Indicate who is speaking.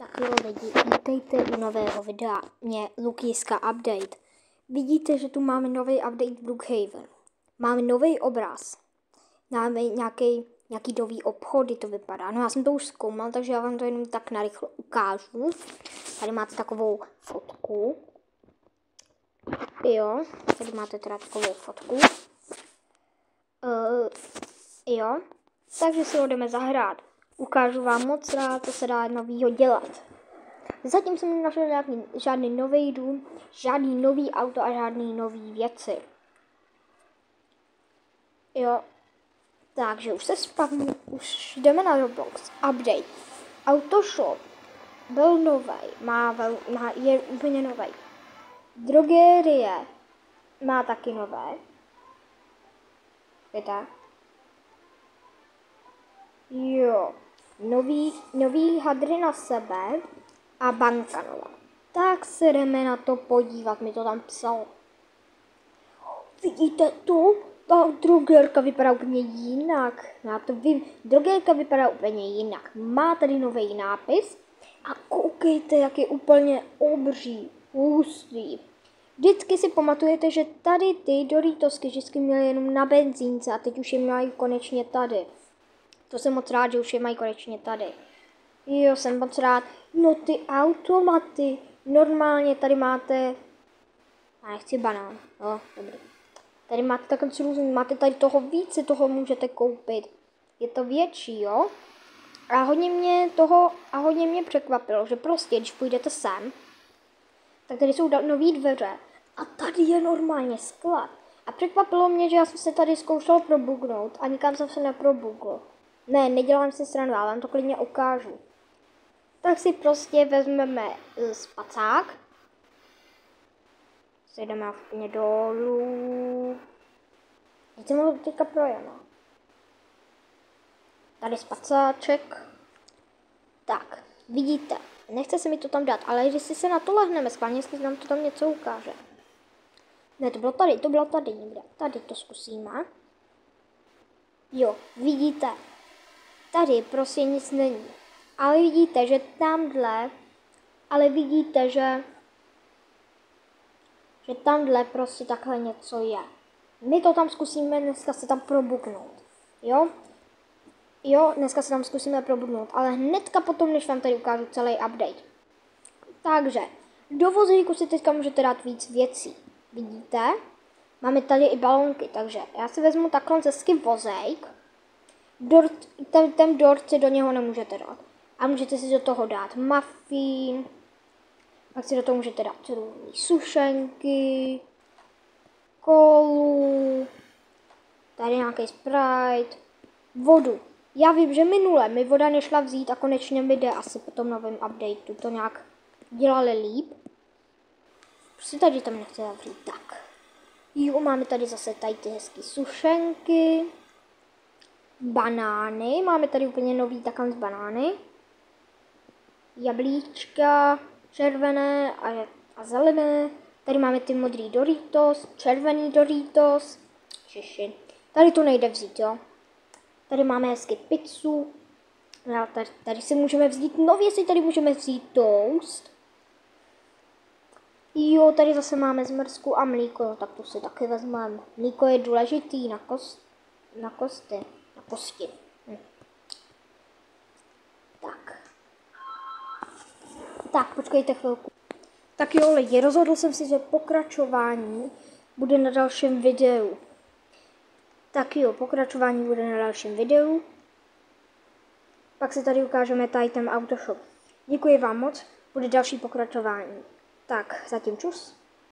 Speaker 1: Tak jo lidi, vítejte u nového videa, mě Lukiska Update. Vidíte, že tu máme nový update Brookhaven. Máme nový obraz. Máme nějaký nový obchody, to vypadá. No já jsem to už zkoumal, takže já vám to jenom tak narychlo ukážu. Tady máte takovou fotku. Jo, tady máte teda takovou fotku. Jo, takže si ho jdeme zahrát. Ukážu vám moc rád, co se dá novýho dělat. Zatím jsem nenašel žádný nový dům, žádný nový auto a žádný nový věci. Jo, takže už se spavnu, už jdeme na Roblox. Update. Autoshop byl nový, je úplně nový. Drogerie má taky nové. Víte? Jo, nový hadry na sebe a banka nová. Tak se jdeme na to podívat, mi to tam psalo. Vidíte to? Ta drogerka vypadá úplně jinak. Já to vím, drogerka vypadá úplně jinak. Má tady nový nápis a koukejte, jak je úplně obří, hustý. Vždycky si pamatujete, že tady ty Doritosky vždycky měly jenom na benzínce a teď už je mají konečně tady. To jsem moc rád, že už je mají konečně tady. Jo, jsem moc rád. No ty automaty. Normálně tady máte... Já nechci banán. Jo, dobrý. Tady máte takhle různý, máte tady toho více, toho můžete koupit. Je to větší, jo? A hodně mě překvapilo, že prostě, když půjdete sem, tak tady jsou nový dveře. A tady je normálně sklad. A překvapilo mě, že já jsem se tady zkoušel probugnout a nikam jsem se neprobugl. Ne, nedělám si srandu, ale vám to klidně ukážu. Tak si prostě vezmeme spacák. Sejdeme úplně dolů. Teď jsem ho teďka projel. Tady spacáček. Tak, vidíte, nechce se mi to tam dát, ale když si se na to lehneme, schválně, jestli nám to tam něco ukáže. Ne, to bylo tady někde. Tady to zkusíme. Jo, vidíte. Tady prostě nic není. Ale vidíte, že tamhle prostě takhle něco je. My to tam zkusíme dneska se tam probuknout. Jo? Jo, dneska se tam zkusíme probudnout, ale hnedka potom, než vám tady ukážu celý update. Takže, do vozíku si teďka můžete dát víc věcí. Vidíte? Máme tady i balónky, takže já si vezmu takhle hezky vozejk. Ten dort si do něho nemůžete dát. A můžete si do toho dát muffin. Pak si do toho můžete dát různé sušenky, kolu, tady nějaký Sprite, vodu. Já vím, že minule mi voda nešla vzít a konečně mi jde asi po tom novém updateu. To nějak dělali líp. Prostě tady tam nechce zavřít. Tak. Jo, máme tady zase tady ty hezké sušenky. Banány. Máme tady úplně nový takhle z banány. Jablíčka červené a zelené. Tady máme ty modrý Doritos, červený Doritos. Šiši. Tady to nejde vzít, jo. Tady máme hezky pizzu. Tady si můžeme vzít, nově si tady můžeme vzít toast. Jo, tady zase máme zmrzku a mlíko, tak to si taky vezmeme. Mlíko je důležitý na kosti. Tak, počkejte chvilku. Tak jo lidi, rozhodl jsem si, že pokračování bude na dalším videu. Pak si tady ukážeme tady ten autoshop. Děkuji vám moc, bude další pokračování. Tak, zatím čus.